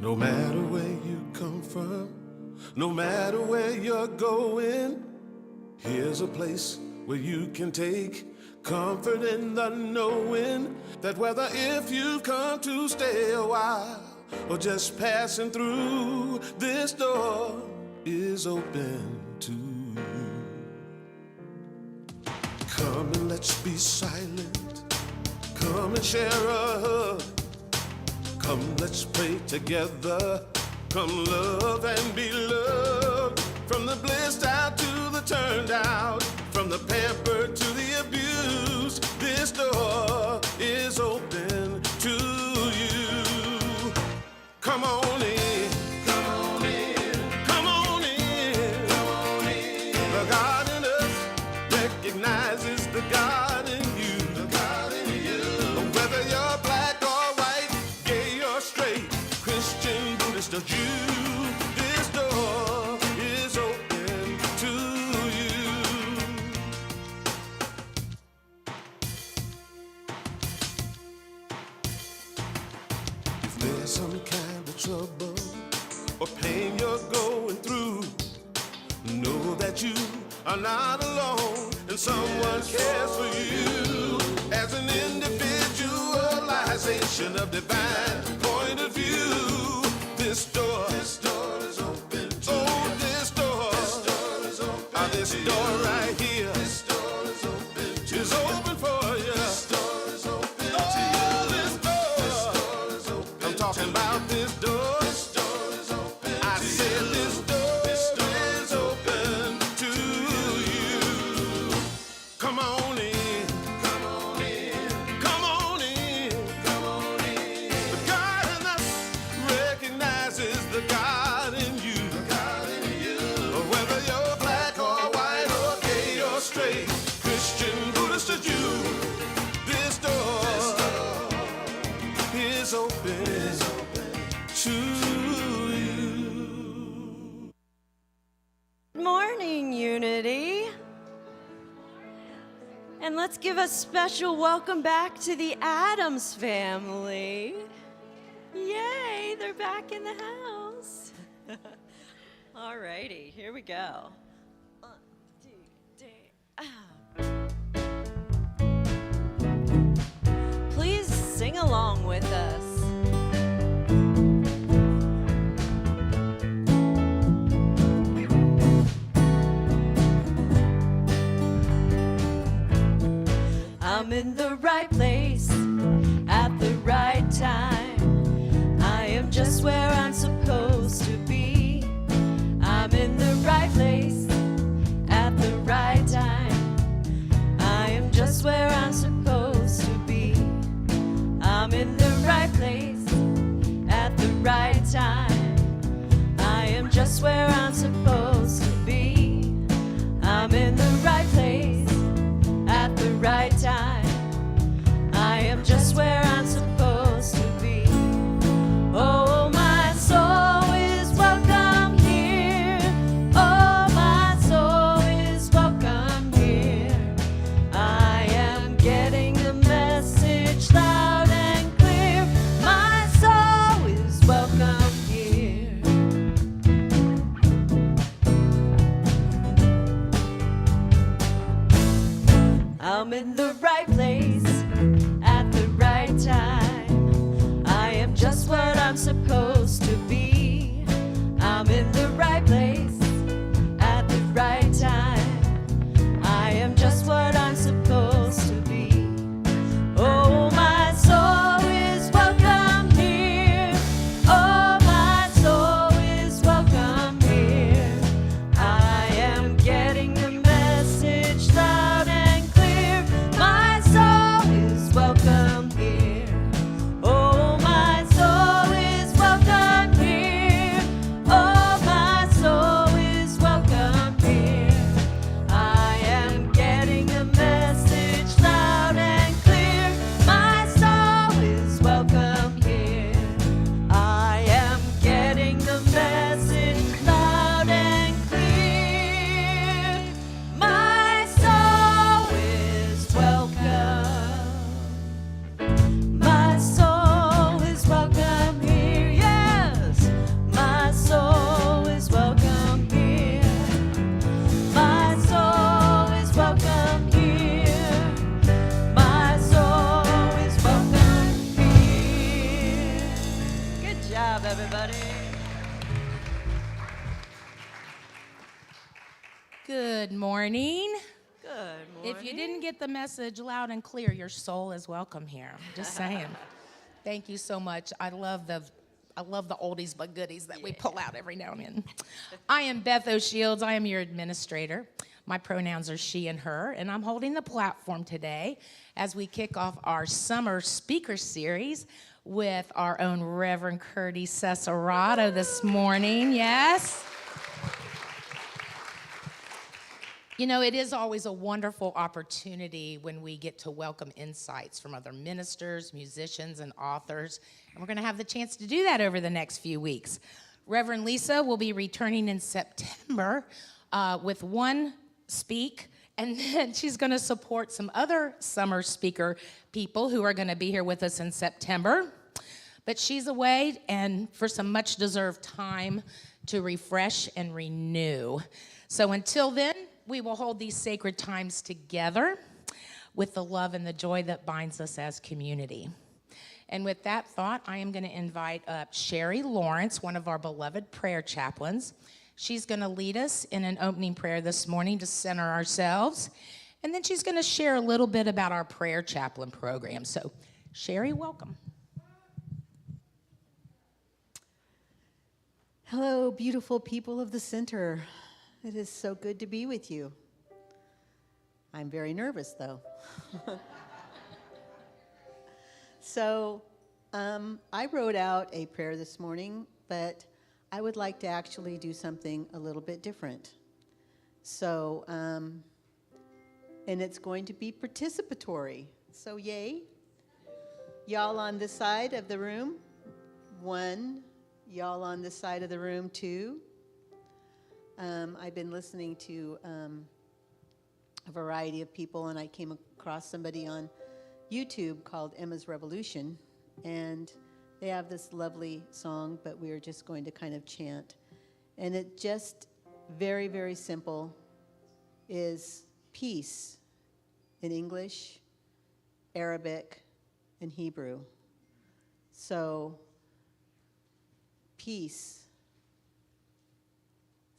No matter where you come from, no matter where you're going, here's a place where you can take comfort in the knowing that whether if you've come to stay a while or just passing through, this door is open to you. Come and let's be silent. Come and share a hug. Come, let's pray together. Come, love and be loved. From the blissed out to the turned out, from the pampered to the abused, this door is open to you. Come on in. Come on in. Come on in. Come on in. The God in us recognizes the God in you. The God in you. Whether you're black or white, gay or straight, Christian, Buddhist or Jew, this door is open to you. If there's some kind of trouble or pain you're going through, know that you are not alone and someone cares for you. As an individualization of divine point of view, this door is open to you. Oh, this door is open. This door right here, this door is open to you. Is open for you. This door is open to you. This door is open. I'm talking about this door. This door is open. I said this door is open to you. Come on in. Come on in. Come on in. Come on in. The God in us recognizes the God in you. The God in you. Whether you're black or white or gay or straight, Christian, Buddhist or Jew, this door is open to you. Good morning, Unity. And let's give a special welcome back to the Addams family. Yay, they're back in the house. All righty, here we go. 1, 2, 3. Please sing along with us. I'm in the right place at the right time. I am just where I'm supposed to be. I'm in the right place at the right time. I am just where I'm supposed to be. I'm in the right place at the right time. I am just where I'm supposed to be. I'm in the right place at the right time. I am just where I'm supposed to be. Oh, my soul is welcome here. Oh, my soul is welcome here. I am getting the message loud and clear. My soul is welcome here. I'm in the right place at the right time. I am just what I'm supposed to be. I'm in the right place at the right time. I am just what I'm supposed to be. Oh, my soul is welcome here. Oh, my soul is welcome here. I am getting the message loud and clear. My soul is welcome here. Oh, my soul is welcome here. Oh, my soul everybody. Good morning. Good morning. If you didn't get the message loud and clear, your soul is welcome here. I'm just saying. Thank you so much. I love the oldies but goodies that we pull out every now and then. I am Beth O'Shields. I am your administrator. My pronouns are she and her, and I'm holding the platform today as we kick off our summer speaker series with our own Rev Kirti Cesaratto this morning. Yes. You know, it is always a wonderful opportunity when we get to welcome insights from other ministers, musicians, and authors. And we're going to have the chance to do that over the next few weeks. Reverend Lisa will be returning in September with one speak, and then she's going to support some other summer speaker people who are going to be here with us in September. But she's away and for some much-deserved time to refresh and renew. So until then, we will hold these sacred times together with the love and the joy that binds us as community. And with that thought, I am going to invite up Sherry Lawrence, one of our beloved prayer chaplains. She's going to lead us in an opening prayer this morning to center ourselves. And then she's going to share a little bit about our prayer chaplain program. So, Sherry, welcome. Hello, beautiful people of the center. It is so good to be with you. I'm very nervous, though. So, I wrote out a prayer this morning, but I would like to actually do something a little bit different. So, and it's going to be participatory. So, yay. Y'all on this side of the room, 1. Y'all on this side of the room, 2. I've been listening to a variety of people, and I came across somebody on YouTube called Emma's Revolution, and they have this lovely song, but we are just going to kind of chant. And it just very, very simple is peace in English, Arabic, and Hebrew. So, peace.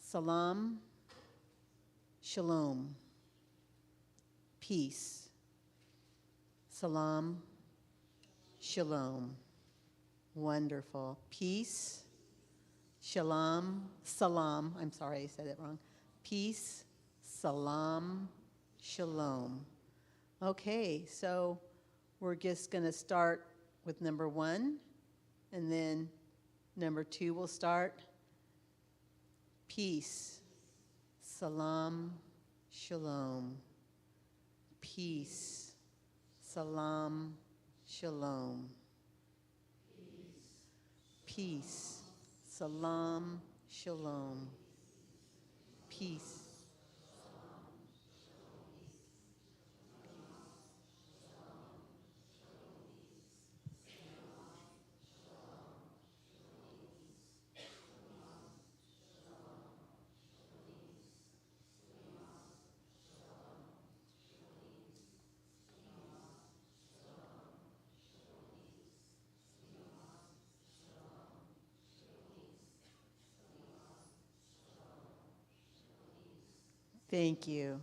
Salam, shalom, peace. Salam, shalom. Wonderful. Peace, shalom, salam. I'm sorry, I said it wrong. Peace, salam, shalom. Okay, so we're just going to start with number 1, and then number 2 will start. Peace, salam, shalom. Peace, salam, shalom. Peace, salam, shalom. Peace. Thank you.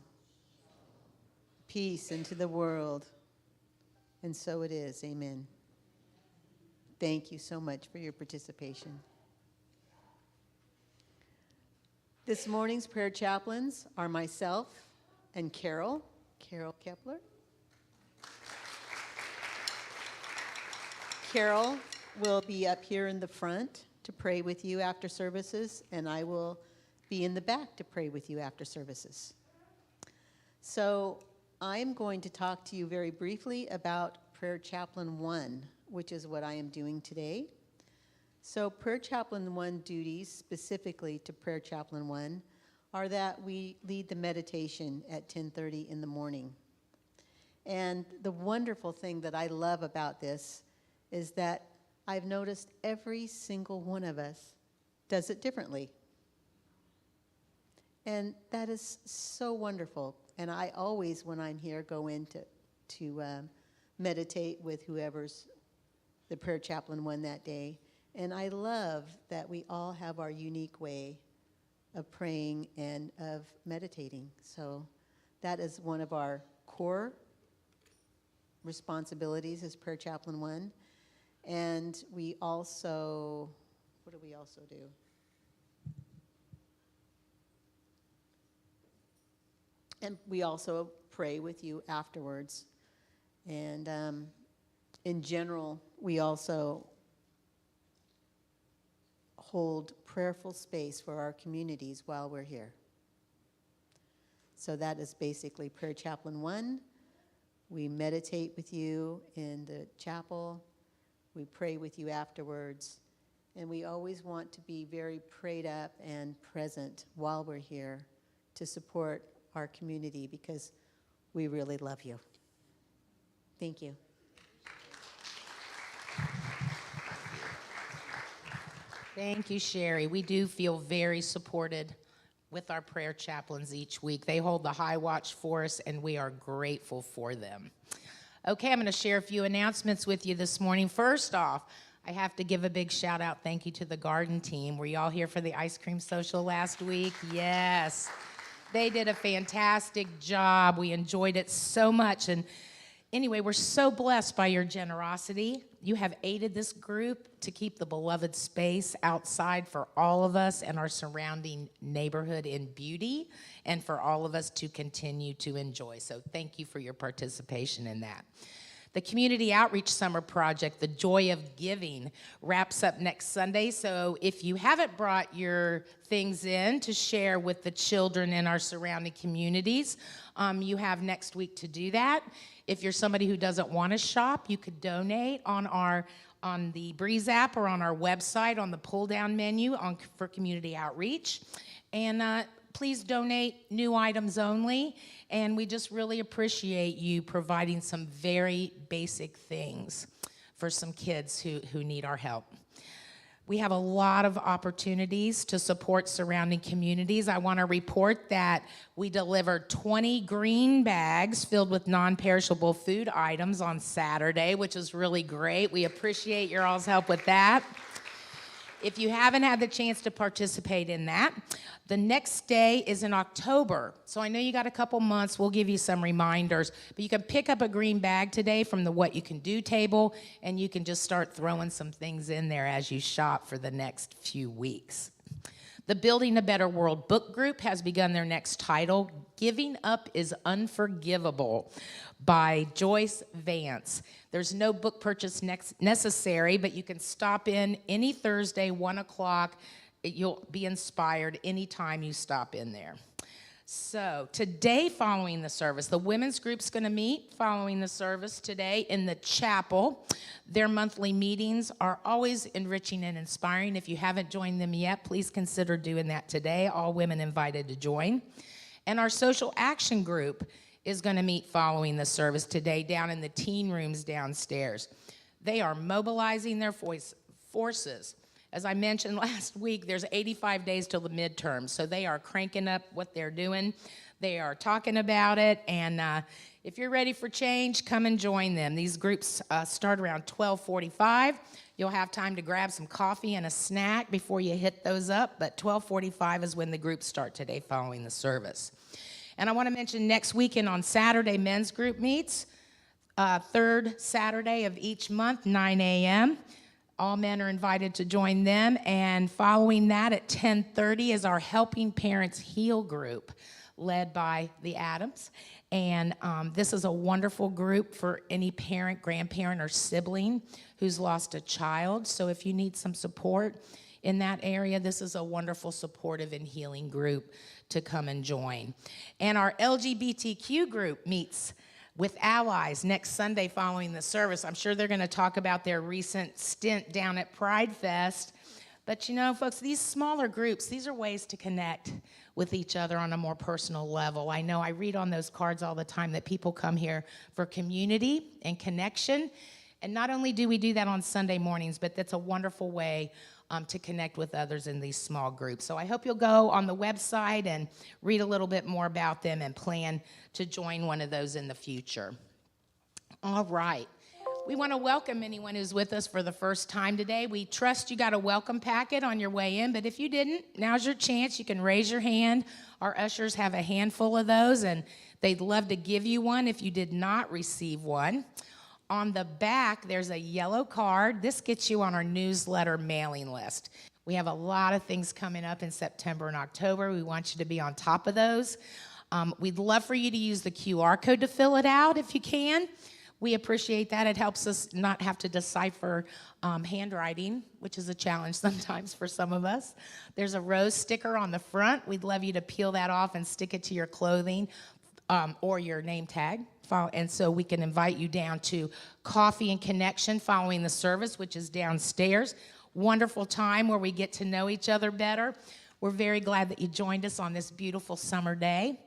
Peace into the world. And so it is. Amen. Thank you so much for your participation. This morning's prayer chaplains are myself and Carol Kepler. Carol will be up here in the front to pray with you after services, and I will be in the back to pray with you after services. So I'm going to talk to you very briefly about Prayer Chaplain 1, which is what I am doing today. So Prayer Chaplain 1 duties, specifically to Prayer Chaplain 1, are that we lead the meditation at 10:30 in the morning. And the wonderful thing that I love about this is that I've noticed every single one of us does it differently. And that is so wonderful. And I always, when I'm here, go in to meditate with whoever's the prayer chaplain one that day. And I love that we all have our unique way of praying and of meditating. So that is one of our core responsibilities as Prayer Chaplain 1. And we also, what do we also do? And we also pray with you afterwards. And in general, we also hold prayerful space for our communities while we're here. So that is basically Prayer Chaplain 1. We meditate with you in the chapel. We pray with you afterwards. And we always want to be very prayed up and present while we're here to support our community because we really love you. Thank you. Thank you, Sherry. We do feel very supported with our prayer chaplains each week. They hold the high watch for us, and we are grateful for them. Okay, I'm going to share a few announcements with you this morning. First off, I have to give a big shout out, thank you to the garden team. Were y'all here for the ice cream social last week? Yes. They did a fantastic job. We enjoyed it so much. And anyway, we're so blessed by your generosity. You have aided this group to keep the beloved space outside for all of us and our surrounding neighborhood in beauty, and for all of us to continue to enjoy. So thank you for your participation in that. The Community Outreach Summer Project, The Joy of Giving, wraps up next Sunday. So if you haven't brought your things in to share with the children in our surrounding communities, you have next week to do that. If you're somebody who doesn't want to shop, you could donate on the Breeze app or on our website on the pull-down menu for community outreach. And please donate new items only. And we just really appreciate you providing some very basic things for some kids who need our help. We have a lot of opportunities to support surrounding communities. I want to report that we delivered 20 green bags filled with non-perishable food items on Saturday, which is really great. We appreciate your all's help with that. If you haven't had the chance to participate in that, the next day is in October. So I know you got a couple months. We'll give you some reminders. But you can pick up a green bag today from the What You Can Do table, and you can just start throwing some things in there as you shop for the next few weeks. The Building a Better World book group has begun their next title, Giving Up is Unforgivable, by Joyce Vance. There's no book purchase necessary, but you can stop in any Thursday, 1 o'clock. You'll be inspired anytime you stop in there. So today, following the service, the women's group's going to meet following the service today in the chapel. Their monthly meetings are always enriching and inspiring. If you haven't joined them yet, please consider doing that today. All women invited to join. And our social action group is going to meet following the service today down in the teen rooms downstairs. They are mobilizing their forces. As I mentioned last week, there's 85 days till the midterms, so they are cranking up what they're doing. They are talking about it, and if you're ready for change, come and join them. These groups start around 12:45. You'll have time to grab some coffee and a snack before you hit those up, but 12:45 is when the groups start today following the service. And I want to mention next weekend on Saturday, men's group meets, third Saturday of each month, 9 a.m., all men are invited to join them, and following that at 10:30 is our Helping Parents Heal group, led by the Adams. And this is a wonderful group for any parent, grandparent, or sibling who's lost a child. So if you need some support in that area, this is a wonderful, supportive, and healing group to come and join. And our LGBTQ group meets with allies next Sunday following the service. I'm sure they're going to talk about their recent stint down at Pride Fest. But you know, folks, these smaller groups, these are ways to connect with each other on a more personal level. I know I read on those cards all the time that people come here for community and connection. And not only do we do that on Sunday mornings, but that's a wonderful way to connect with others in these small groups. So I hope you'll go on the website and read a little bit more about them and plan to join one of those in the future. All right. We want to welcome anyone who's with us for the first time today. We trust you got a welcome packet on your way in, but if you didn't, now's your chance. You can raise your hand. Our ushers have a handful of those, and they'd love to give you one if you did not receive one. On the back, there's a yellow card. This gets you on our newsletter mailing list. We have a lot of things coming up in September and October. We want you to be on top of those. We'd love for you to use the QR code to fill it out if you can. We appreciate that. It helps us not have to decipher handwriting, which is a challenge sometimes for some of us. There's a rose sticker on the front. We'd love you to peel that off and stick it to your clothing or your name tag. And so we can invite you down to Coffee and Connection following the service, which is downstairs. Wonderful time where we get to know each other better. We're very glad that you joined us on this beautiful summer day.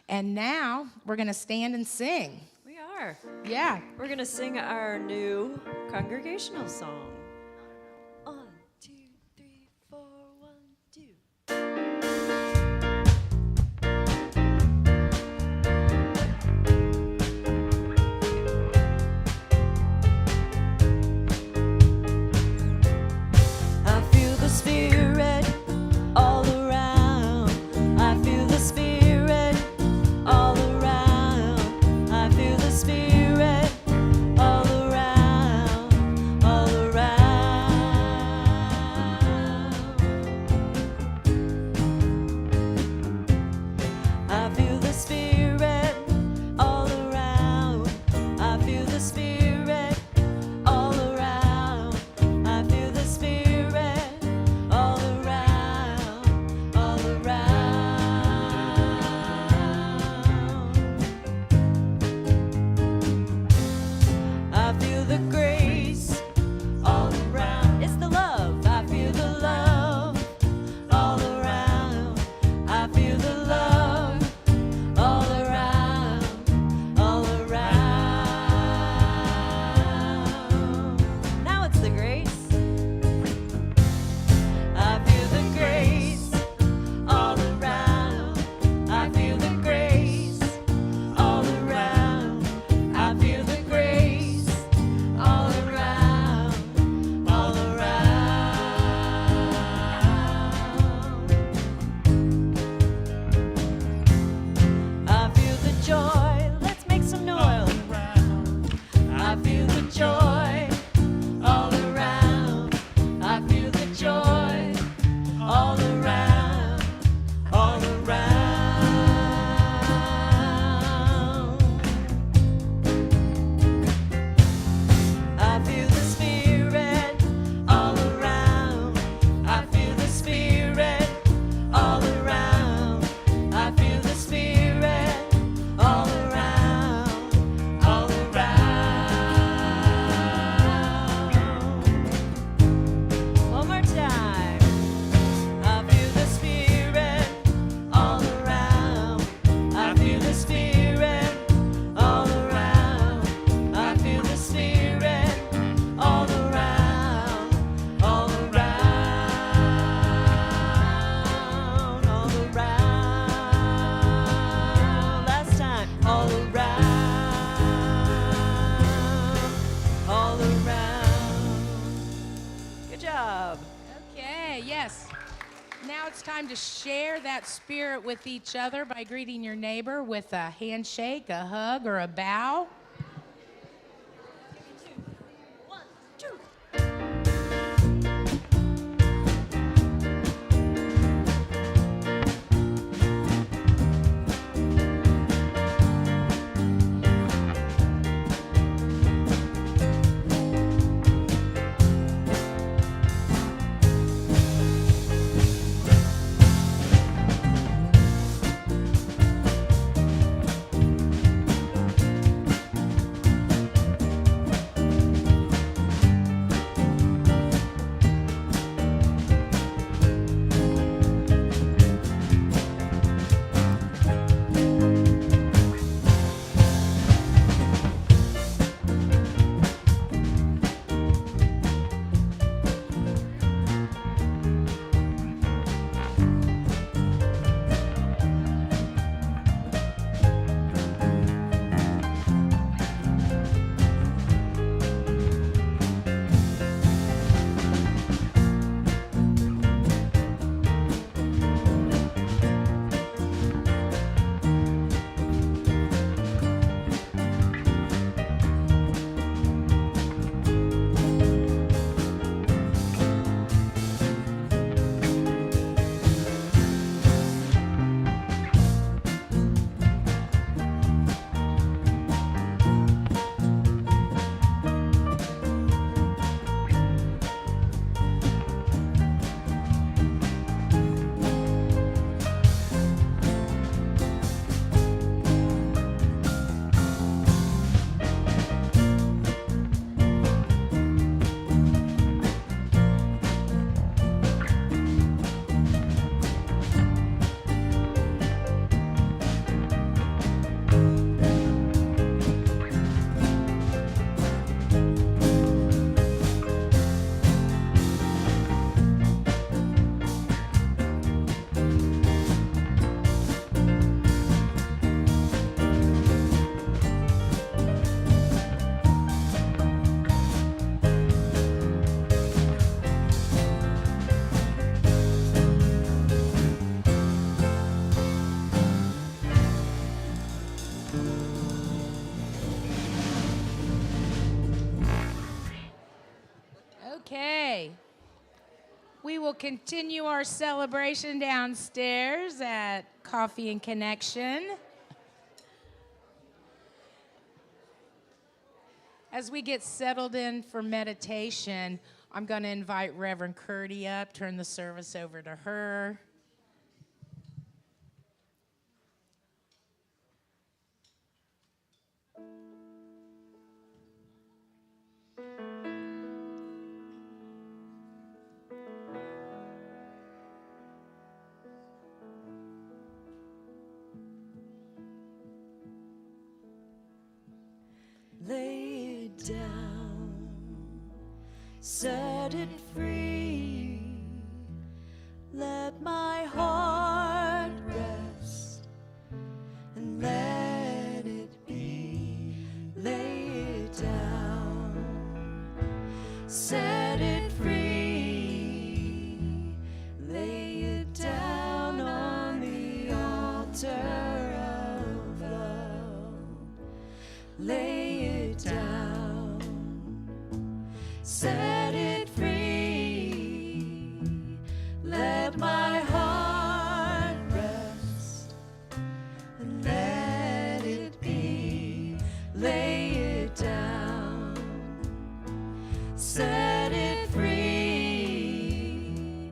And now we're going to stand and sing. We are. Yeah. We're going to sing our new congregational song. 1, 2, 3, 4, 1, 2. I feel the Spirit all around. I feel the Spirit all around. I feel the Spirit all around, all around. I feel the Spirit all around. I feel the Spirit all around. I feel the Spirit all around, all around. I feel the grace all around. It's the love. I feel the love all around. I feel the love all around, all around. Now it's the grace. I feel the grace all around. I feel the grace all around. I feel the grace all around, all around. I feel the joy. Let's make some noise. I feel the joy all around. I feel the joy all around, all around. I feel the Spirit all around. I feel the Spirit all around. I feel the Spirit all around, all around. One more time. I feel the Spirit all around. I feel the Spirit all around. I feel the Spirit all around, all around, all around. Last time. All around, all around. Good job. Okay, yes. Now it's time to share that spirit with each other by greeting your neighbor with a handshake, a hug, or a bow. 1, 2. We will continue our celebration downstairs at Coffee and Connection. As we get settled in for meditation, I'm going to invite Reverend Kirti up, turn the service over to her. Lay it down, set it free, let my heart rest, and let it be. Lay it down, set it free, lay it down on the altar of love. Lay it down, set it free, let my heart rest, and let it be. Lay it down, set it free,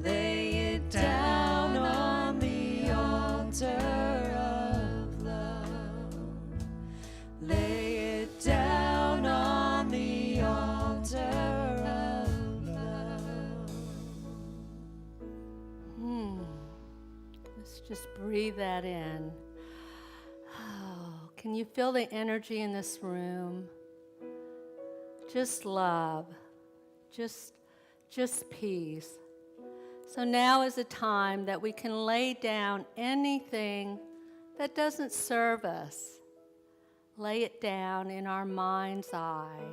lay it down on the altar of love. Lay it down on the altar of love. Let's just breathe that in. Oh, can you feel the energy in this room? Just love, just peace. So now is a time that we can lay down anything that doesn't serve us. Lay it down in our mind's eye.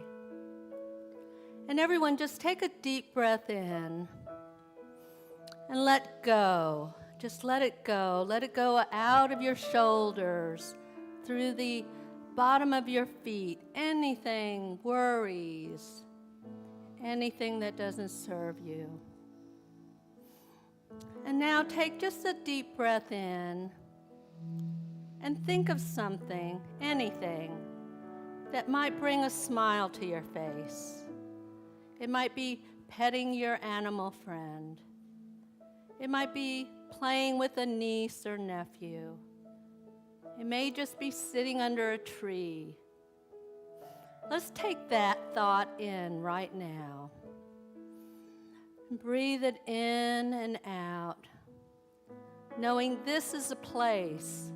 And everyone, just take a deep breath in and let go. Just let it go. Let it go out of your shoulders, through the bottom of your feet. Anything, worries, anything that doesn't serve you. And now take just a deep breath in and think of something, anything, that might bring a smile to your face. It might be petting your animal friend. It might be playing with a niece or nephew. It may just be sitting under a tree. Let's take that thought in right now. Breathe it in and out, knowing this is a place.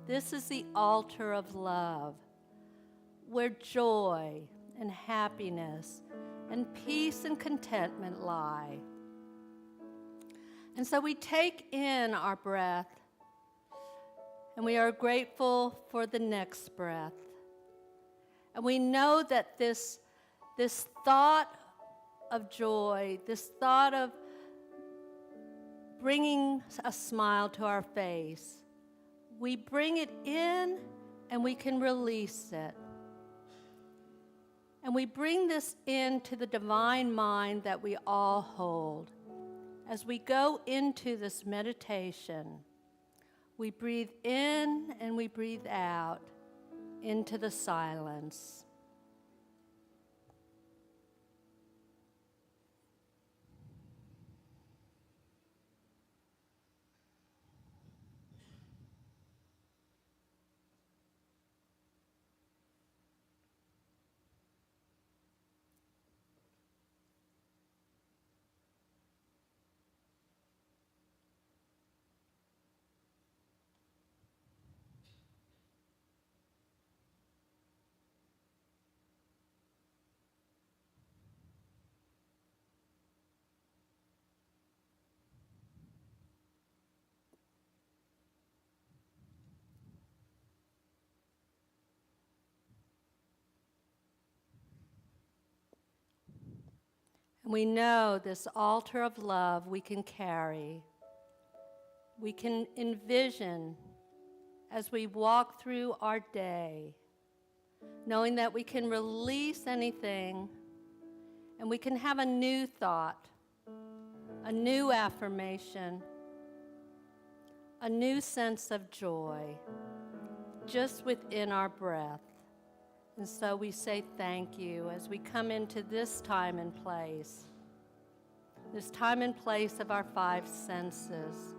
This is the altar of love, where joy and happiness and peace and contentment lie. And so we take in our breath, and we are grateful for the next breath. And we know that this thought of joy, this thought of bringing a smile to our face, we bring it in and we can release it. And we bring this into the divine mind that we all hold. As we go into this meditation, we breathe in and we breathe out into the silence. And we know this altar of love we can carry. We can envision as we walk through our day, knowing that we can release anything and we can have a new thought. a new affirmation, a new sense of joy just within our breath. And so we say thank you as we come into this time and place of our five senses.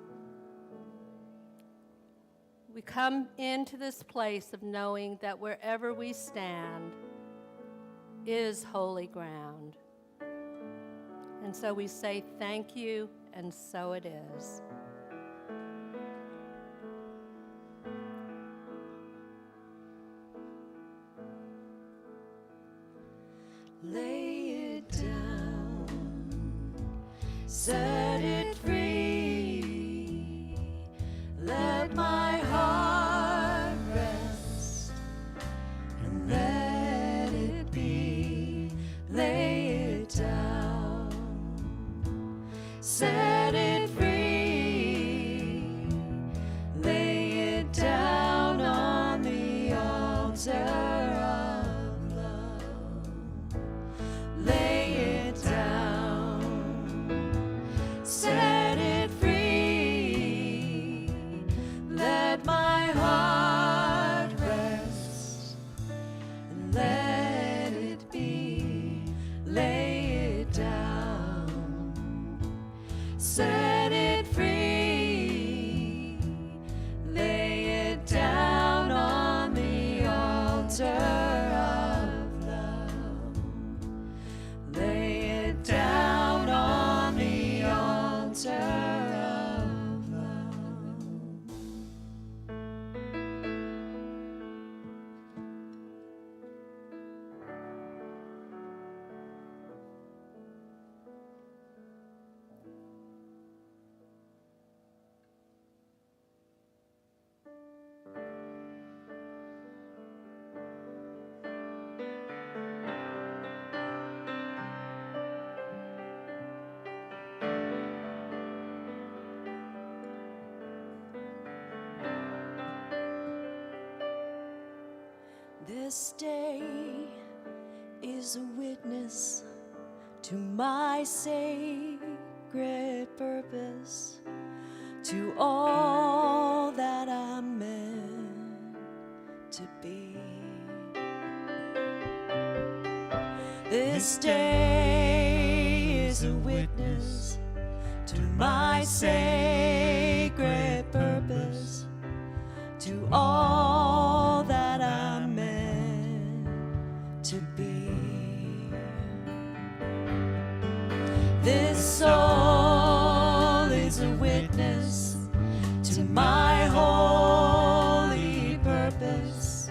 We come into this place of knowing that wherever we stand is holy ground. And so we say thank you, and so it is. Lay it down, set it free, let my heart rest, and let it be. Lay it down, set it free, lay it down on the altar. Lay it down, set it free, let my heart rest, and let it be. Lay it down, set it free, lay it down on the altar. Lay it down on the altar of love. This day is a witness to my sacred purpose, to all that I'm meant to be. This day is a witness to my sacred purpose, to all that I'm meant to be. This soul is a witness to my holy purpose,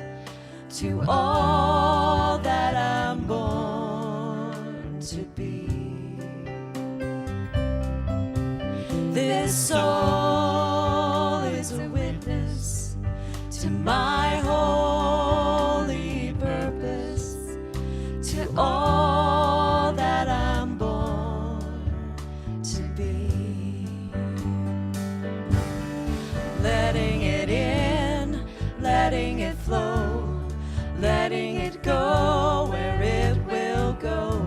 to all that I'm born to be. This soul is a witness to my holy purpose, to all that I'm born to be. Letting it in, letting it flow, letting it go where it will go,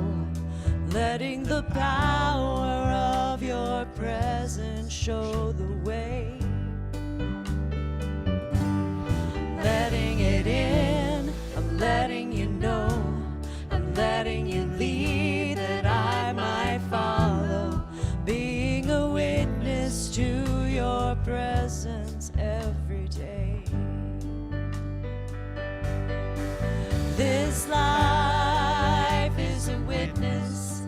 letting the power of your presence show the way. Letting it in, I'm letting you know, I'm letting you lead that I might follow, being a witness to your presence every day. This life is a witness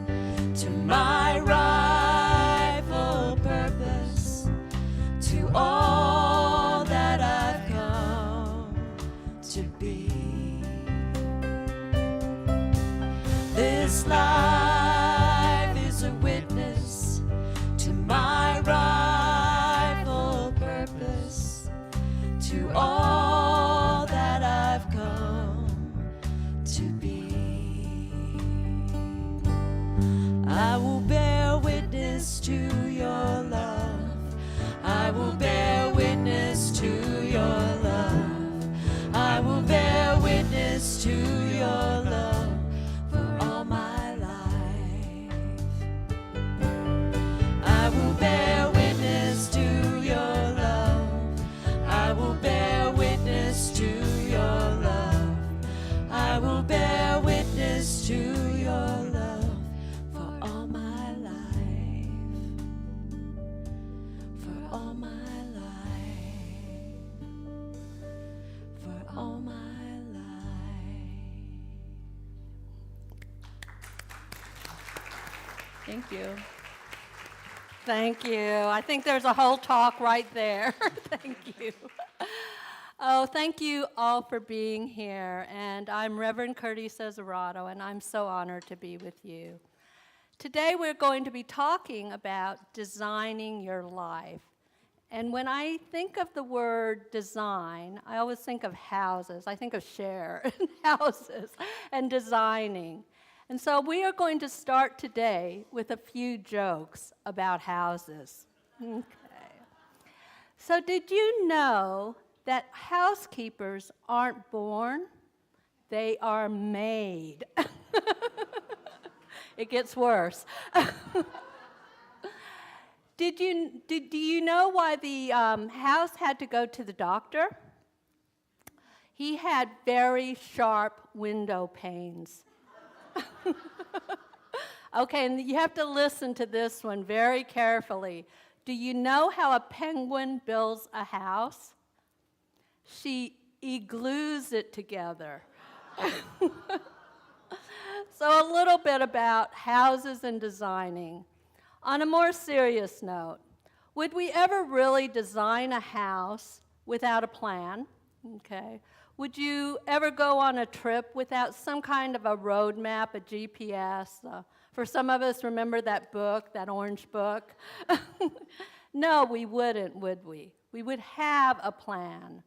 to my rightful purpose, to all that I've come to be. This life is a witness to my rightful purpose, to all that I've come to be. I will bear witness to your love. I will bear witness to your love. I will bear witness to your love for all my life. I Thank you. Thank you. I think there's a whole talk right there. Thank you. Oh, thank you all for being here. And I'm Reverend Kirti Cesaratto, and I'm so honored to be with you. Today we're going to be talking about designing your life. And when I think of the word design, I always think of houses. I think of Cher and houses and designing. And so we are going to start today with a few jokes about houses. Okay. So did you know that housekeepers aren't born? They are made. It gets worse. Do you know why the house had to go to the doctor? He had very sharp window panes. Okay, and you have to listen to this one very carefully. Do you know how a penguin builds a house? She glues it together. So a little bit about houses and designing. On a more serious note, would we ever really design a house without a plan? Okay. Would you ever go on a trip without some kind of a road map, a GPS? For some of us, remember that book, that orange book? No, we wouldn't, would we? We would have a plan.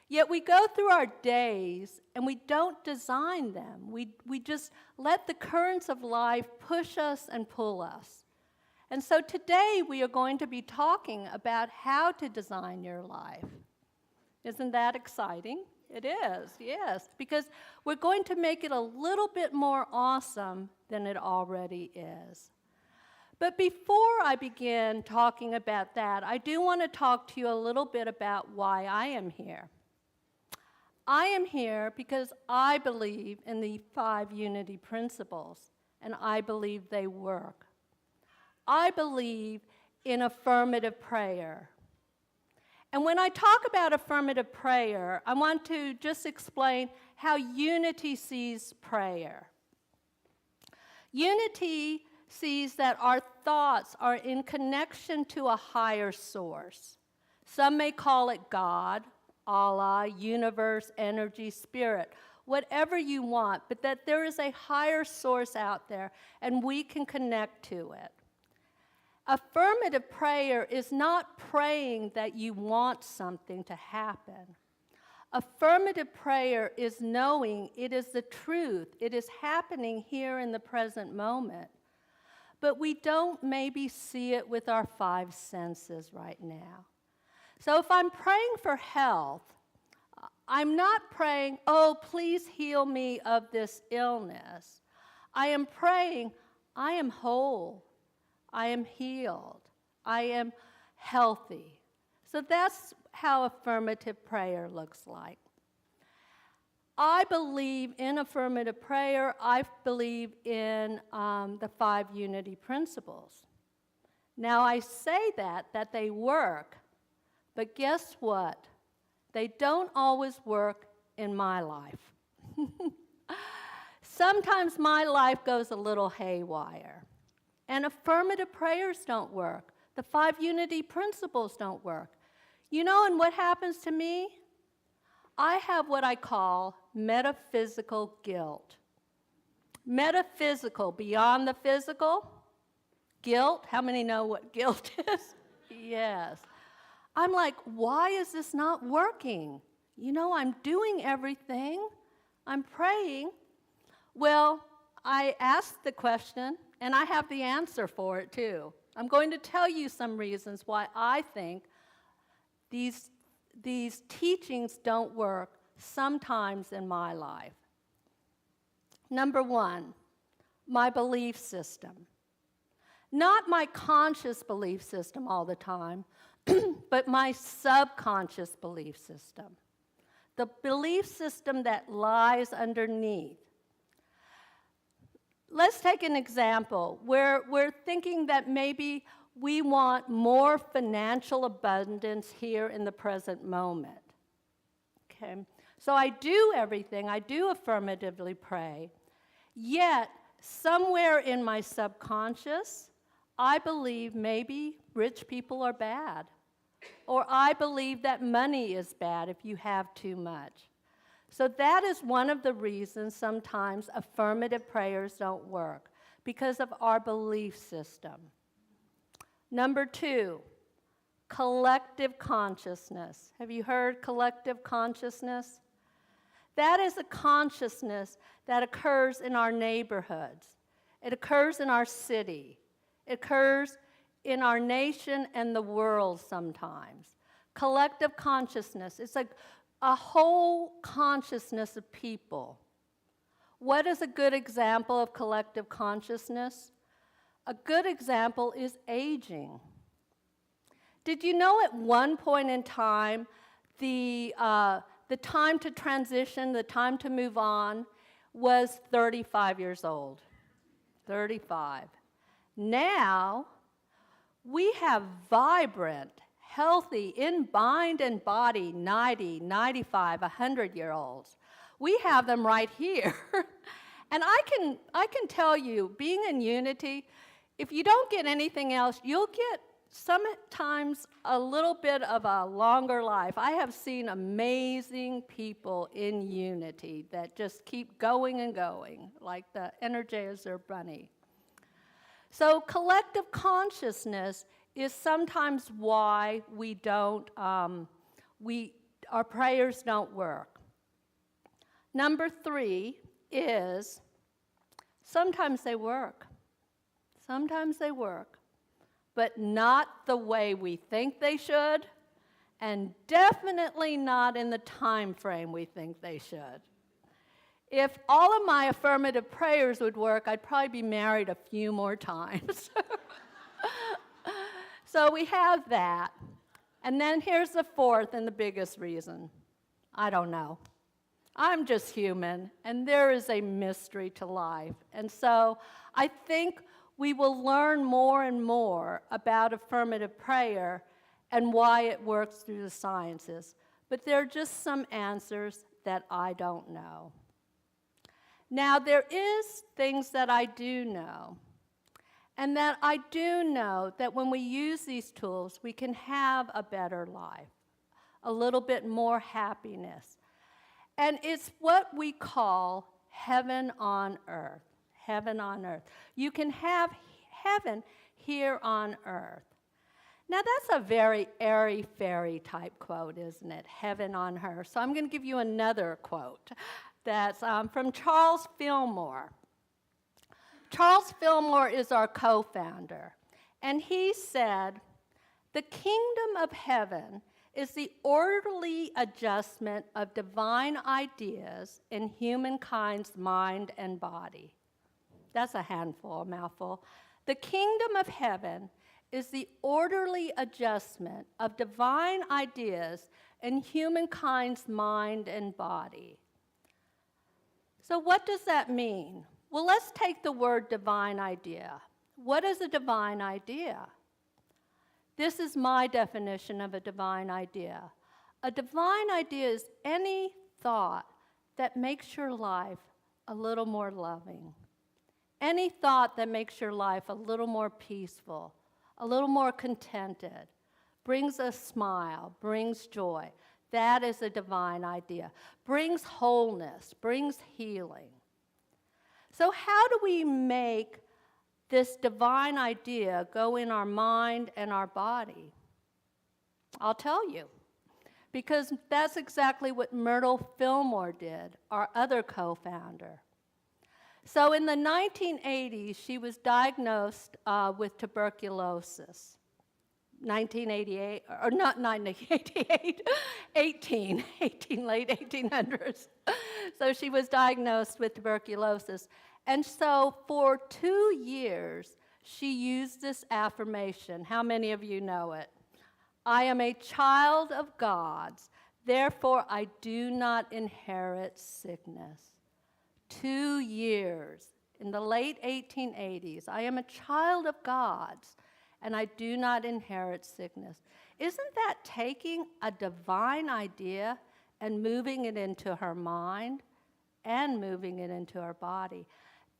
Yet we go through our days and we don't design them. We just let the currents of life push us and pull us. And so today we are going to be talking about how to design your life. Isn't that exciting? It is, yes, because we're going to make it a little bit more awesome than it already is. But before I begin talking about that, I do want to talk to you a little bit about why I am here. I am here because I believe in the 5 unity principles, and I believe they work. I believe in affirmative prayer. And when I talk about affirmative prayer, I want to just explain how unity sees prayer. Unity sees that our thoughts are in connection to a higher source. Some may call it God, Allah, universe, energy, spirit, whatever you want, but that there is a higher source out there and we can connect to it. Affirmative prayer is not praying that you want something to happen. Affirmative prayer is knowing it is the truth. It is happening here in the present moment. But we don't maybe see it with our 5 senses right now. So if I'm praying for health, I'm not praying, oh, please heal me of this illness. I am praying, I am whole. I am healed. I am healthy. So that's how affirmative prayer looks like. I believe in affirmative prayer. I believe in the 5 unity principles. Now, I say that they work, but guess what? They don't always work in my life. Sometimes my life goes a little haywire. And affirmative prayers don't work. The 5 unity principles don't work. You know, and what happens to me? I have what I call metaphysical guilt. Metaphysical, beyond the physical. Guilt, how many know what guilt is? Yes. I'm like, why is this not working? You know, I'm doing everything. I'm praying. Well, I asked the question, and I have the answer for it, too. I'm going to tell you some reasons why I think these teachings don't work sometimes in my life. Number 1, my belief system. Not my conscious belief system all the time, but my subconscious belief system. The belief system that lies underneath. Let's take an example where we're thinking that maybe we want more financial abundance here in the present moment. Okay? So I do everything, I do affirmatively pray, yet somewhere in my subconscious, I believe maybe rich people are bad. Or I believe that money is bad if you have too much. So that is one of the reasons sometimes affirmative prayers don't work, because of our belief system. Number 2, collective consciousness. Have you heard collective consciousness? That is a consciousness that occurs in our neighborhoods. It occurs in our city. It occurs in our nation and the world sometimes. Collective consciousness. It's like a whole consciousness of people. What is a good example of collective consciousness? A good example is aging. Did you know at one point in time, the time to transition, the time to move on, was 35 years old? 35. Now, we have vibrant, healthy, in mind and body, 90, 95, 100-year-olds. We have them right here. And I can tell you, being in unity, if you don't get anything else, you'll get sometimes a little bit of a longer life. I have seen amazing people in unity that just keep going and going, like the Energizer Bunny. So collective consciousness is sometimes why we don't, our prayers don't work. Number 3 is sometimes they work. Sometimes they work, but not the way we think they should, and definitely not in the time frame we think they should. If all of my affirmative prayers would work, I'd probably be married a few more times. So we have that. And then here's the 4th and the biggest reason. I don't know. I'm just human, and there is a mystery to life. And so I think we will learn more and more about affirmative prayer and why it works through the sciences. But there are just some answers that I don't know. Now, there is things that I do know. And that I do know that when we use these tools, we can have a better life, a little bit more happiness. And it's what we call heaven on earth. Heaven on earth. You can have heaven here on earth. Now, that's a very airy-fairy type quote, isn't it? Heaven on earth. So I'm going to give you another quote that's from Charles Fillmore. Charles Fillmore is our co-founder, and he said, "The kingdom of heaven is the orderly adjustment of divine ideas in humankind's mind and body." That's a handful, a mouthful. The kingdom of heaven is the orderly adjustment of divine ideas in humankind's mind and body. So what does that mean? Well, let's take the word divine idea. What is a divine idea? This is my definition of a divine idea. A divine idea is any thought that makes your life a little more loving. Any thought that makes your life a little more peaceful, a little more contented, brings a smile, brings joy. That is a divine idea. Brings wholeness, brings healing. So how do we make this divine idea go in our mind and our body? I'll tell you, because that's exactly what Myrtle Fillmore did, our other co-founder. So in the 1980s, she was diagnosed with tuberculosis. 1988, or not 1988, 18, late 1800s. So she was diagnosed with tuberculosis. And so for 2 years, she used this affirmation. How many of you know it? I am a child of God's, therefore I do not inherit sickness. 2 years, in the late 1880s, I am a child of God's, and I do not inherit sickness. Isn't that taking a divine idea and moving it into her mind and moving it into her body?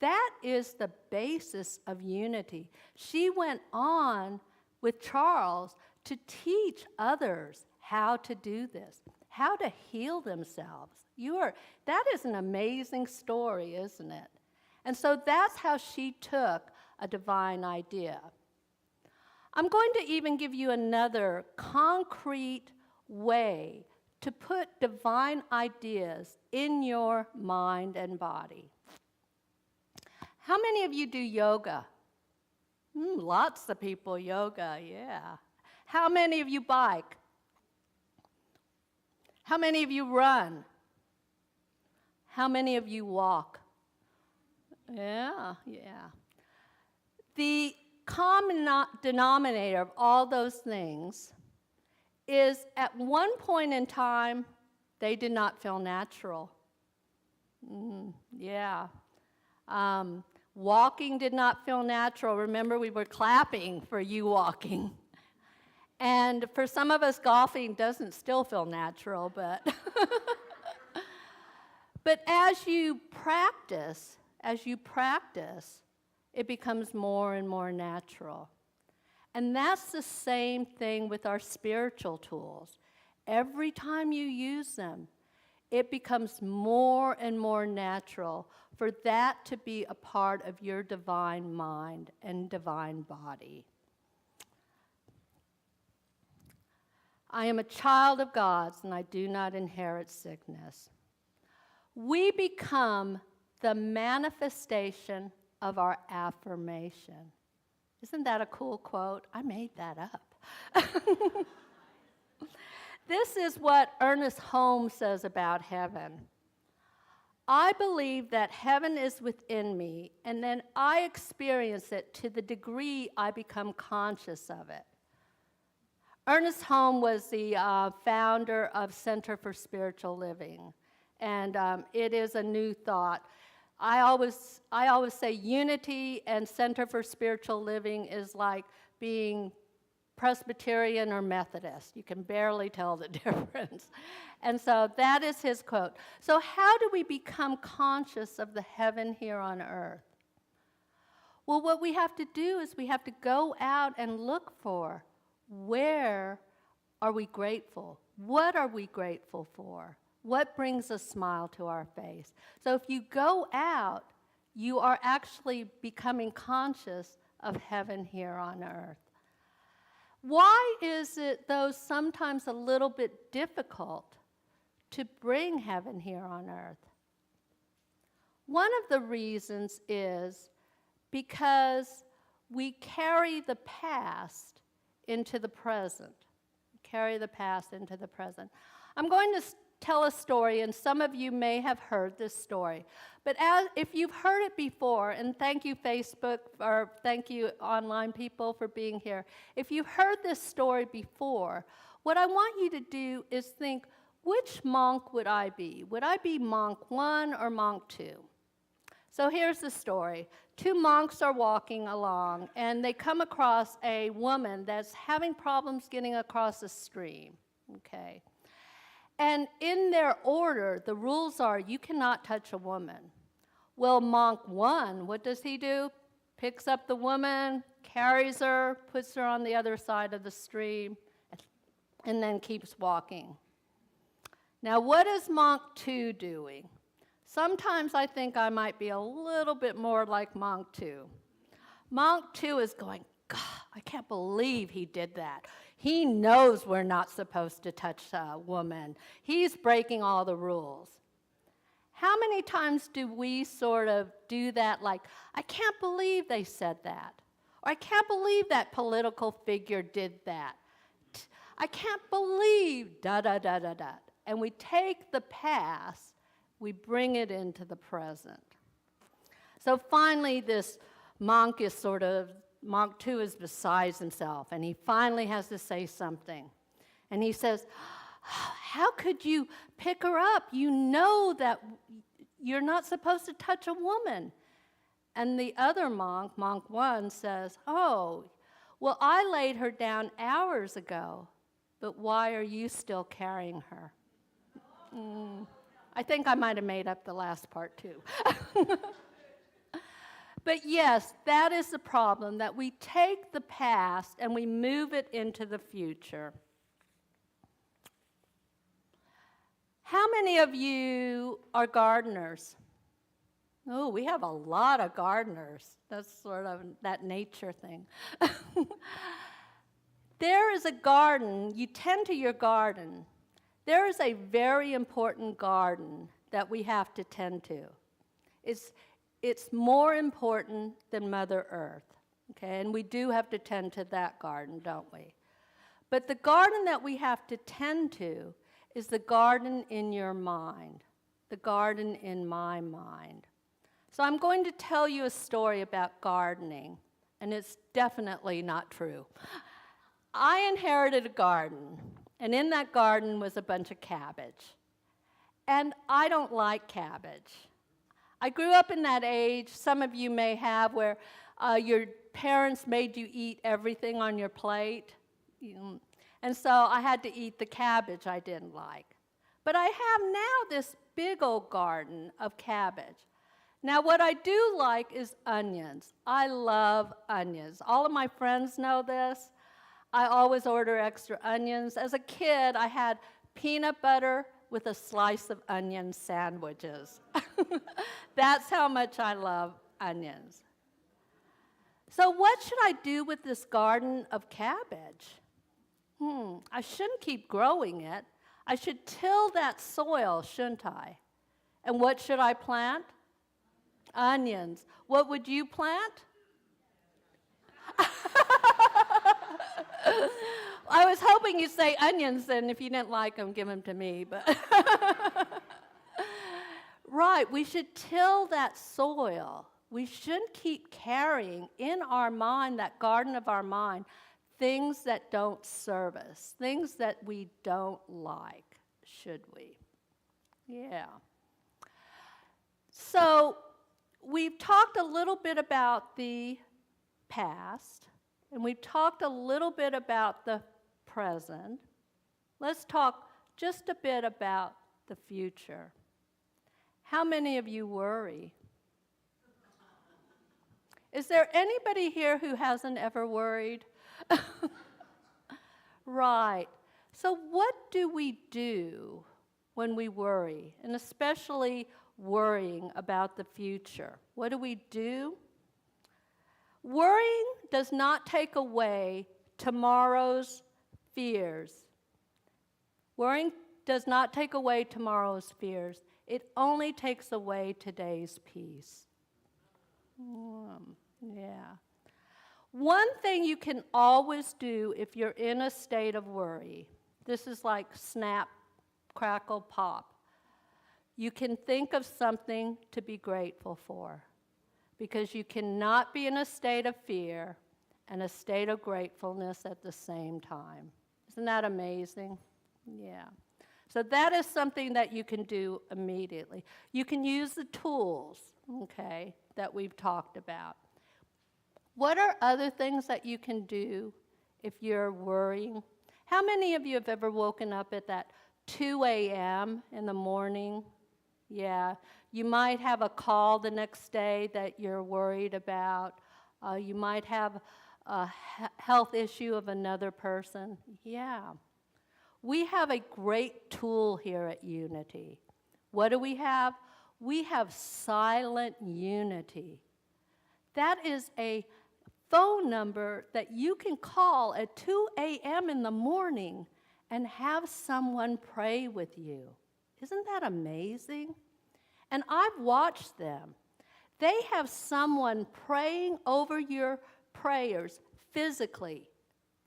That is the basis of unity. She went on with Charles to teach others how to do this, how to heal themselves. That is an amazing story, isn't it? And so that's how she took a divine idea. I'm going to even give you another concrete way to put divine ideas in your mind and body. How many of you do yoga? Lots of people yoga, yeah. How many of you bike? How many of you run? How many of you walk? Yeah. The common denominator of all those things is at one point in time, they did not feel natural. Walking did not feel natural. Remember, we were clapping for you walking. And for some of us, golfing doesn't still feel natural, but but as you practice, it becomes more and more natural. And that's the same thing with our spiritual tools. Every time you use them, it becomes more and more natural for that to be a part of your divine mind and divine body. I am a child of God's, and I do not inherit sickness. We become the manifestation of our affirmation. Isn't that a cool quote? I made that up. This is what Ernest Holmes says about heaven. I believe that heaven is within me, and then I experience it to the degree I become conscious of it. Ernest Holmes was the founder of Center for Spiritual Living, and it is a new thought. I always say unity and Center for Spiritual Living is like being Presbyterian or Methodist. You can barely tell the difference. And so that is his quote. So how do we become conscious of the heaven here on earth? Well, what we have to do is we have to go out and look for where are we grateful? What are we grateful for? What brings a smile to our face? So if you go out, you are actually becoming conscious of heaven here on earth. Why is it, though, sometimes a little bit difficult to bring heaven here on earth? One of the reasons is because we carry the past into the present. I'm going to tell a story, and some of you may have heard this story. But if you've heard it before, and thank you, Facebook, or thank you, online people, for being here. If you've heard this story before, what I want you to do is think, which monk would I be? Would I be monk 1 or monk 2? So here's the story. 2 monks are walking along, and they come across a woman that's having problems getting across a stream, okay? And in their order, the rules are you cannot touch a woman. Well, monk 1, what does he do? Picks up the woman, carries her, puts her on the other side of the stream, and then keeps walking. Now, what is monk 2 doing? Sometimes I think I might be a little bit more like monk 2. Monk 2 is going, God, I can't believe he did that. He knows we're not supposed to touch a woman. He's breaking all the rules. How many times do we sort of do that, like, I can't believe they said that, or I can't believe that political figure did that. I can't believe da-da-da-da-da. And we take the past, we bring it into the present. So finally, this monk 2 is beside himself, and he finally has to say something. And he says, how could you pick her up? You know that you're not supposed to touch a woman. And the other monk 1, says, oh, well, I laid her down hours ago, but why are you still carrying her? I think I might have made up the last part, too. But yes, that is the problem, that we take the past and we move it into the future. How many of you are gardeners? Oh, we have a lot of gardeners. That's sort of that nature thing. There is a garden, you tend to your garden. There is a very important garden that we have to tend to. It's more important than Mother Earth, okay? And we do have to tend to that garden, don't we? But the garden that we have to tend to is the garden in your mind, the garden in my mind. So I'm going to tell you a story about gardening, and it's definitely not true. I inherited a garden, and in that garden was a bunch of cabbage. And I don't like cabbage. I grew up in that age, some of you may have, where your parents made you eat everything on your plate. And so I had to eat the cabbage I didn't like. But I have now this big old garden of cabbage. Now, what I do like is onions. I love onions. All of my friends know this. I always order extra onions. As a kid, I had peanut butter with a slice of onion sandwiches. That's how much I love onions. So what should I do with this garden of cabbage? I shouldn't keep growing it. I should till that soil, shouldn't I? And what should I plant? Onions. What would you plant? I was hoping you'd say onions, and if you didn't like them, give them to me. But right, we should till that soil. We shouldn't keep carrying in our mind, that garden of our mind, things that don't serve us, things that we don't like, should we? Yeah. So we've talked a little bit about the past, and we've talked a little bit about the present. Let's talk just a bit about the future. How many of you worry? Is there anybody here who hasn't ever worried? Right. So what do we do when we worry, and especially worrying about the future? What do we do? Worrying does not take away tomorrow's fears. Worrying does not take away tomorrow's fears. It only takes away today's peace. Yeah. One thing you can always do if you're in a state of worry, this is like snap, crackle, pop. You can think of something to be grateful for, because you cannot be in a state of fear and a state of gratefulness at the same time. Isn't that amazing? Yeah. So that is something that you can do immediately. You can use the tools, okay, that we've talked about. What are other things that you can do if you're worrying? How many of you have ever woken up at that 2 a.m. in the morning? Yeah, you might have a call the next day that you're worried about. You might have a health issue of another person. Yeah. We have a great tool here at Unity. What do we have? We have silent unity. That is a phone number that you can call at 2 a.m. in the morning and have someone pray with you. Isn't that amazing? And I've watched them. They have someone praying over your prayers physically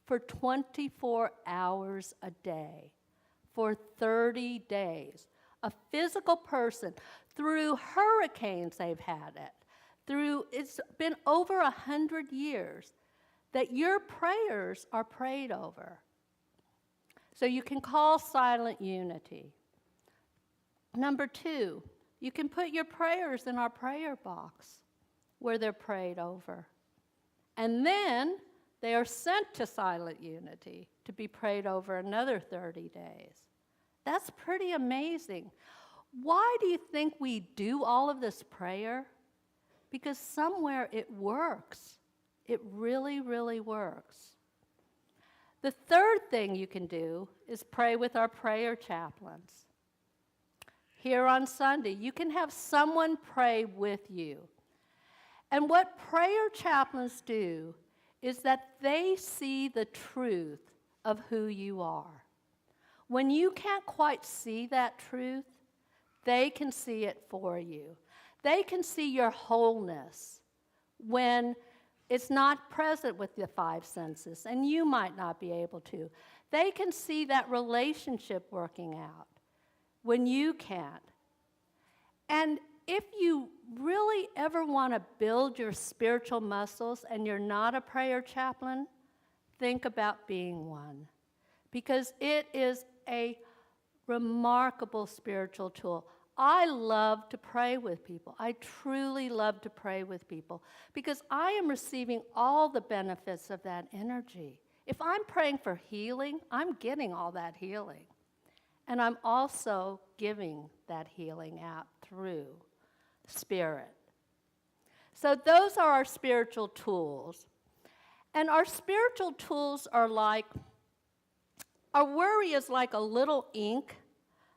for 24 hours a day, for 30 days. A physical person. Through hurricanes they've had it. It's been over 100 years that your prayers are prayed over. So you can call silent unity. Number 2, you can put your prayers in our prayer box where they're prayed over. And then they are sent to silent unity to be prayed over another 30 days. That's pretty amazing. Why do you think we do all of this prayer? because somewhere it works. It really, really works. The third thing you can do is pray with our prayer chaplains. Here on Sunday, you can have someone pray with you. And what prayer chaplains do is that they see the truth of who you are. When you can't quite see that truth, they can see it for you. They can see your wholeness when it's not present with the five senses, and you might not be able to. They can see that relationship working out when you can't. And if you really ever want to build your spiritual muscles and you're not a prayer chaplain, think about being one, because it is a remarkable spiritual tool. I love to pray with people. I truly love to pray with people because I am receiving all the benefits of that energy. If I'm praying for healing, I'm getting all that healing. And I'm also giving that healing out through spirit. So those are our spiritual tools. And our spiritual tools are like, our worry is like a little ink,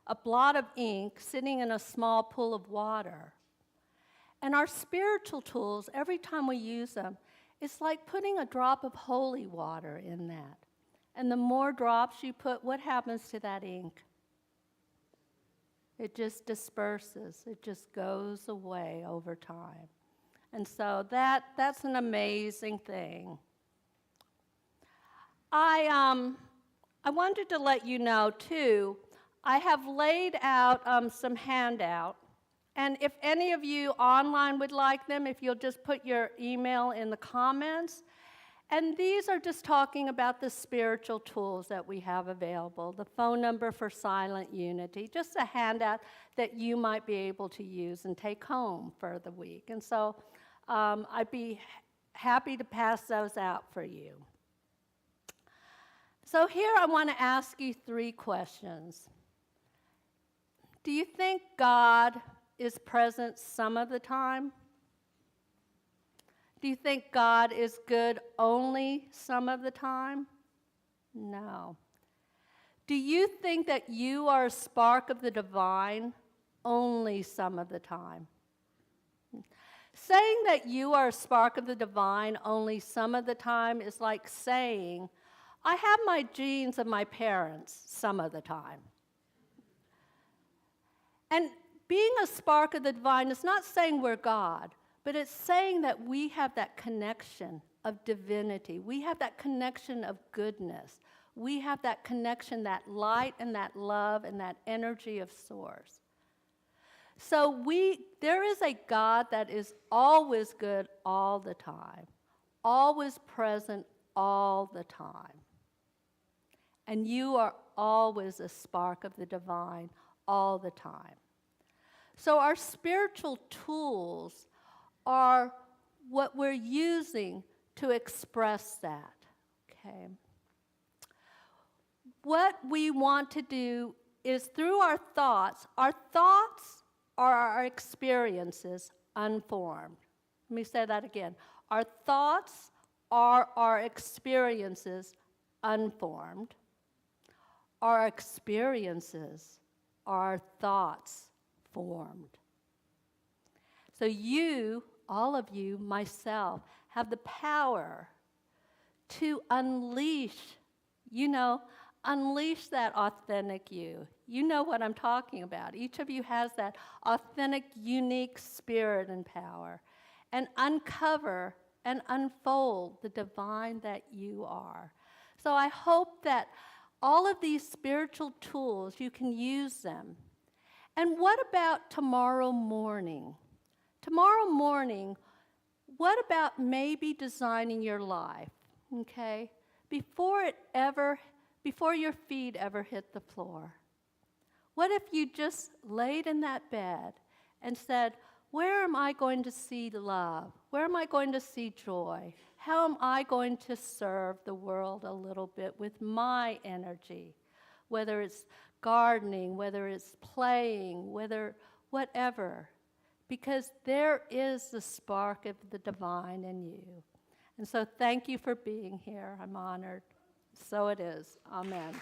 a blot of ink sitting in a small pool of water. And our spiritual tools, every time we use them, it's like putting a drop of holy water in that. And the more drops you put, what happens to that ink? It just disperses. It just goes away over time. And so that's an amazing thing. I wanted to let you know, too, I have laid out some handout. And if any of you online would like them, if you'll just put your email in the comments. And these are just talking about the spiritual tools that we have available, the phone number for Silent Unity, just a handout that you might be able to use and take home for the week. And so I'd be happy to pass those out for you. So here I want to ask you 3 questions. Do you think God is present some of the time? Do you think God is good only some of the time? No. Do you think that you are a spark of the divine only some of the time? Saying that you are a spark of the divine only some of the time is like saying, I have my genes of my parents some of the time. And being a spark of the divine is not saying we're God, but it's saying that we have that connection of divinity. We have that connection of goodness. We have that connection, that light and that love and that energy of source. So there is a God that is always good all the time, always present all the time. And you are always a spark of the divine all the time. So our spiritual tools are what we're using to express that, okay? What we want to do is through our thoughts are our experiences unformed. Let me say that again. Our thoughts are our experiences unformed. Our experiences are our thoughts formed. So you, all of you, myself, have the power to unleash that authentic you. You know what I'm talking about. Each of you has that authentic, unique spirit and power, and uncover and unfold the divine that you are. So I hope that all of these spiritual tools, you can use them. And what about tomorrow morning? Tomorrow morning, what about maybe designing your life, okay? Before your feet ever hit the floor. What if you just laid in that bed and said, where am I going to see love? Where am I going to see joy? How am I going to serve the world a little bit with my energy? Whether it's gardening, whether it's playing, whatever. because there is the spark of the divine in you. And so thank you for being here. I'm honored. So it is. Amen.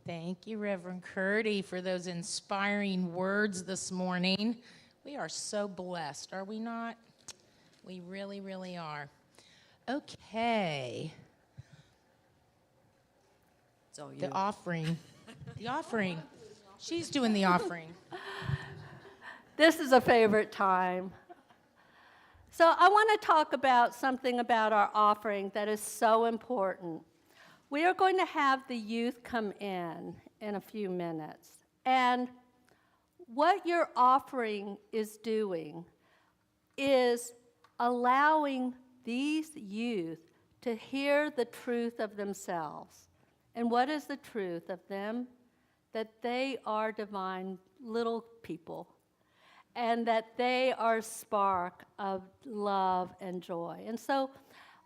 Thank you, Reverend Kirti, for those inspiring words this morning. We are so blessed, are we not? We really, really are. Okay. So you. The offering. The offering. She's doing the offering. This is a favorite time. So I want to talk about something about our offering that is so important. We are going to have the youth come in a few minutes. And what your offering is doing is allowing these youth to hear the truth of themselves. And what is the truth of them? That they are divine little people, and that they are a spark of love and joy. And so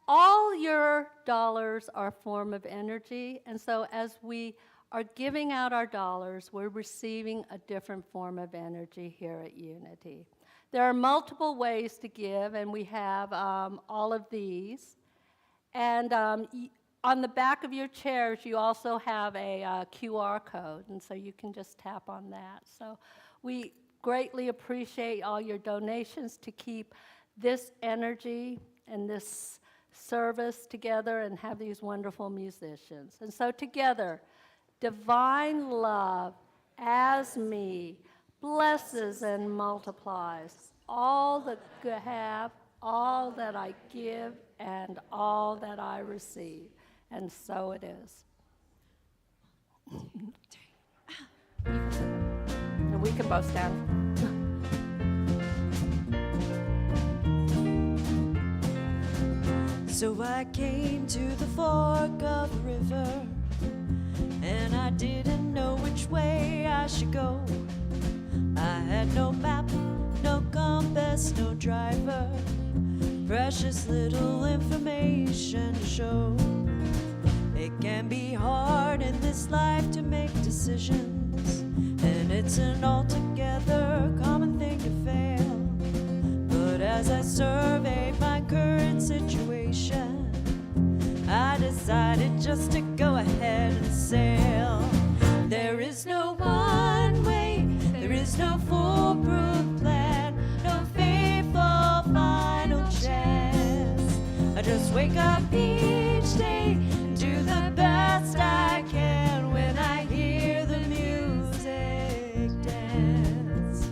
all your dollars are a form of energy, and so as we are giving out our dollars, we're receiving a different form of energy here at Unity. There are multiple ways to give, and we have all of these. And on the back of your chairs, you also have a QR code, and so you can just tap on that. So we greatly appreciate all your donations to keep this energy and this service together and have these wonderful musicians. And so together, divine love as me blesses and multiplies all that I have, all that I give, and all that I receive. And so it is. And we can both stand. So I came to the fork of the river, and I didn't know which way I should go. I had no map, no compass, no driver, precious little information to show. It can be hard in this life to make decisions, and it's an altogether common thing to fail. But as I surveyed my current situation, I decided just to go ahead and sail. There is no one way, there is no foolproof plan, no faithful final chance. I just wake up each day and do the best I can when I hear the music dance.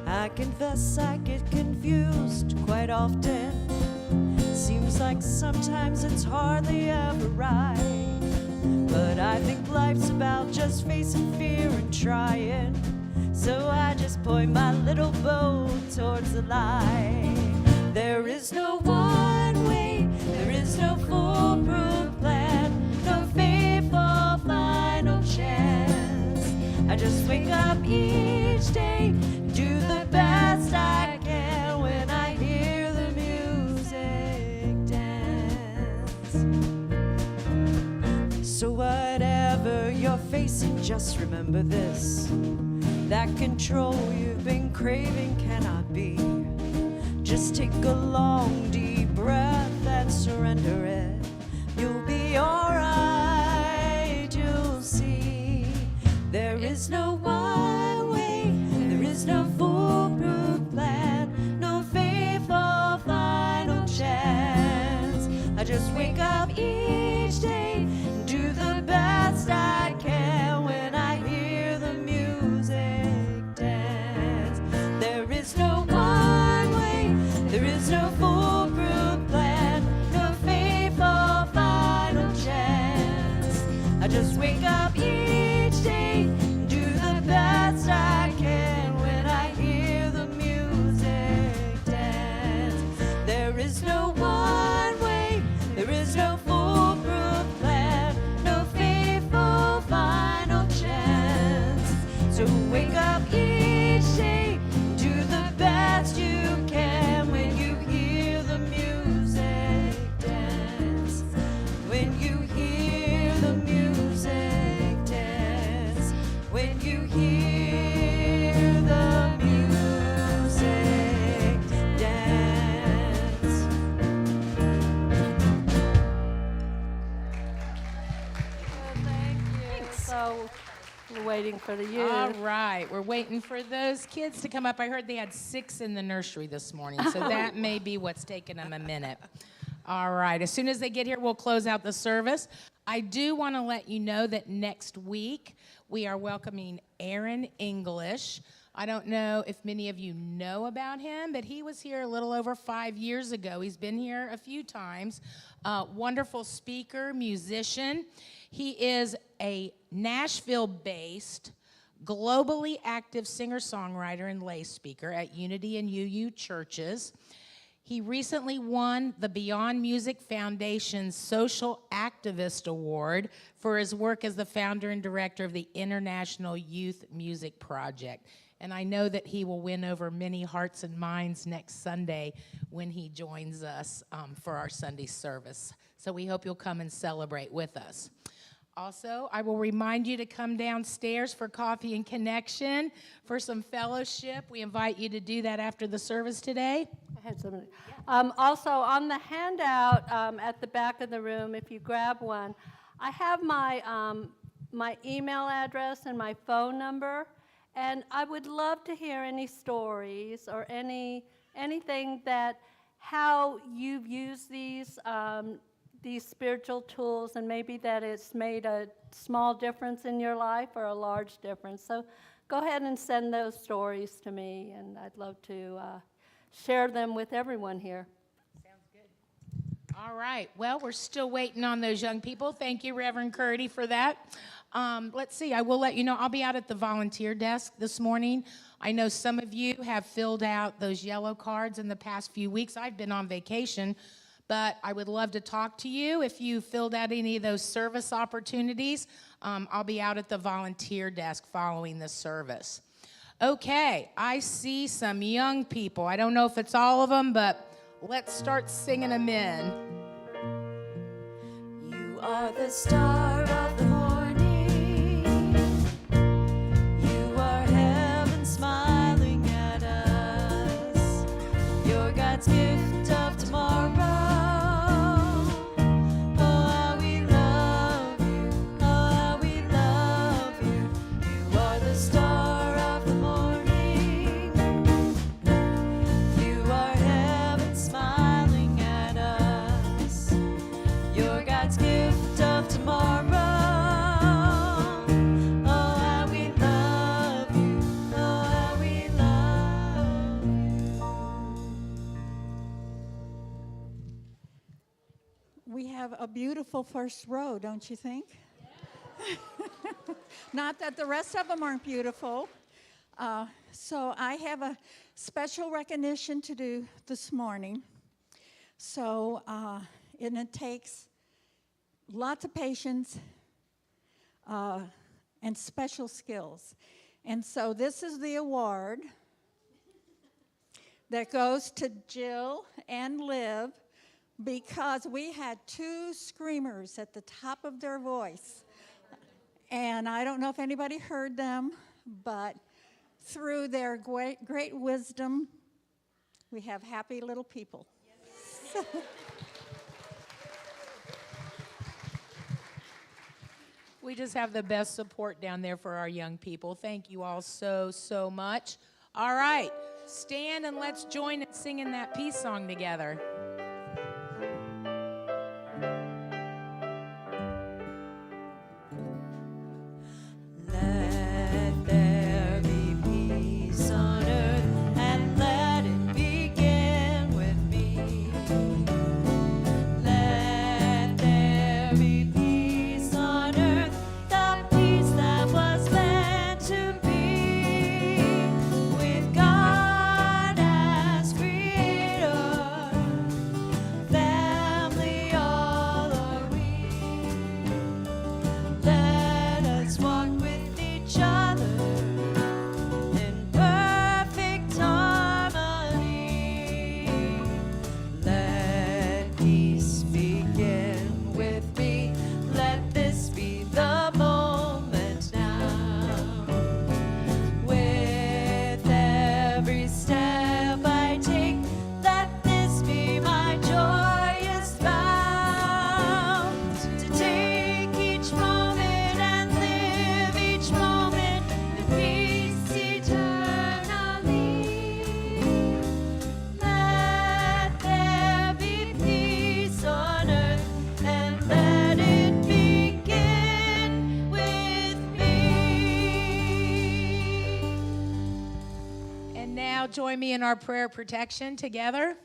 I confess I get confused quite often. Seems like sometimes it's hardly ever right. But I think life's about just facing fear and trying. So I just point my little boat towards the light. There is no one way, there is no foolproof plan, no faithful final chance. I just wake up each day, do the best I can when I hear the music dance. So whatever you're facing, just remember this: that control you've been craving cannot be. Just take a long, deep breath and surrender it. You'll be alright, you'll see. There is no one way, there is no foolproof plan, no faithful final chance. I just wake up each day and do the best I can when I hear the music dance. There is no one way, there is no foolproof plan, no faithful final chance. I just wake up each day and do the best I can when I hear the music dance. There is no one way, there is no foolproof We're waiting for the youth. All right, we're waiting for those kids to come up. I heard they had 6 in the nursery this morning, so that may be what's taking them a minute. All right, as soon as they get here, we'll close out the service. I do want to let you know that next week we are welcoming Aaron English. I don't know if many of you know about him, but he was here a little over 5 years ago. He's been here a few times. Wonderful speaker, musician. He is a Nashville-based, globally active singer-songwriter and lay speaker at Unity and UU churches. He recently won the Beyond Music Foundation's Social Activist Award for his work as the founder and director of the International Youth Music Project. And I know that he will win over many hearts and minds next Sunday when he joins us for our Sunday service. So we hope you'll come and celebrate with us. Also, I will remind you to come downstairs for coffee and connection, for some fellowship. We invite you to do that after the service today. I had something. Also, on the handout at the back of the room, if you grab one, I have my email address and my phone number, and I would love to hear any stories or anything that how you've used these spiritual tools, and maybe that it's made a small difference in your life or a large difference. So go ahead and send those stories to me, and I'd love to share them with everyone here. Sounds good. All right. Well, we're still waiting on those young people. Thank you, Reverend Kirti, for that. Let's see. I will let you know. I'll be out at the volunteer desk this morning. I know some of you have filled out those yellow cards in the past few weeks. I've been on vacation, but I would love to talk to you if you filled out any of those service opportunities. I'll be out at the volunteer desk following the service. Okay, I see some young people. I don't know if it's all of them, but let's start singing them in. You are the star of the morning. You are heaven smiling at us. You're God's gift of tomorrow. Oh, how we love you. Oh, how we love you. You are the star of the morning. You are heaven smiling at us. You're God's gift of tomorrow. Oh, how we love you. Oh, how we love you. We have a beautiful first row, don't you think? Not that the rest of them aren't beautiful. So I have a special recognition to do this morning. So, and it takes lots of patience and special skills. And so this is the award that goes to Jill and Liv, because we had 2 screamers at the top of their voice. And I don't know if anybody heard them, but through their great wisdom, we have happy little people. Yes. We just have the best support down there for our young people. Thank you all so, so much. All right, stand and let's join in singing that peace song together. Let there be peace on earth, and let it begin with me. Let there be peace on earth, the peace that was meant to be, with God as creator. join me in our prayer of protection together?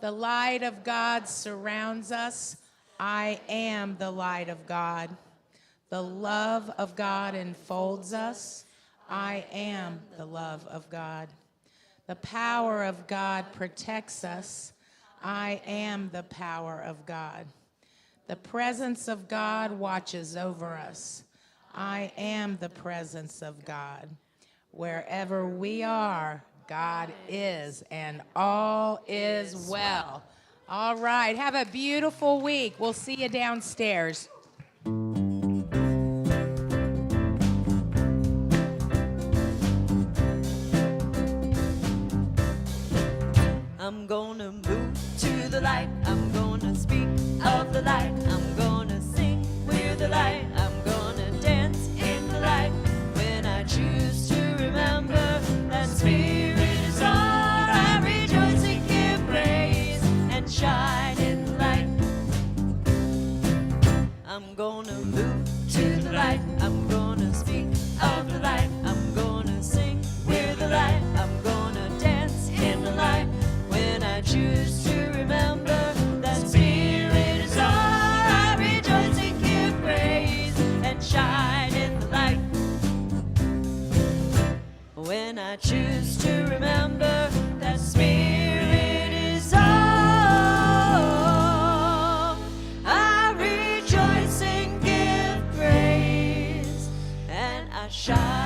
The light of God surrounds us. I am the light of God. The love of God enfolds us. I am the love of God. The power of God protects us. I am the power of God. The presence of God watches over us. I am the presence of God. Wherever we are, God is, and all is well. All right, have a beautiful week. We'll see you downstairs. I'm gonna move to the light. I'm gonna speak of the light. I'm gonna sing with the light. I'm gonna dance in the light. When I choose to remember that Spirit is all, I rejoice and give praise and shine in the light. I'm gonna move to the light. I'm gonna speak of the light. I'm gonna sing with the light. I'm gonna dance in the light. When I choose to remember that Spirit is all, I rejoice and give praise and shine in the light. When I choose to remember that Spirit is all, I rejoice and give praise and I shine.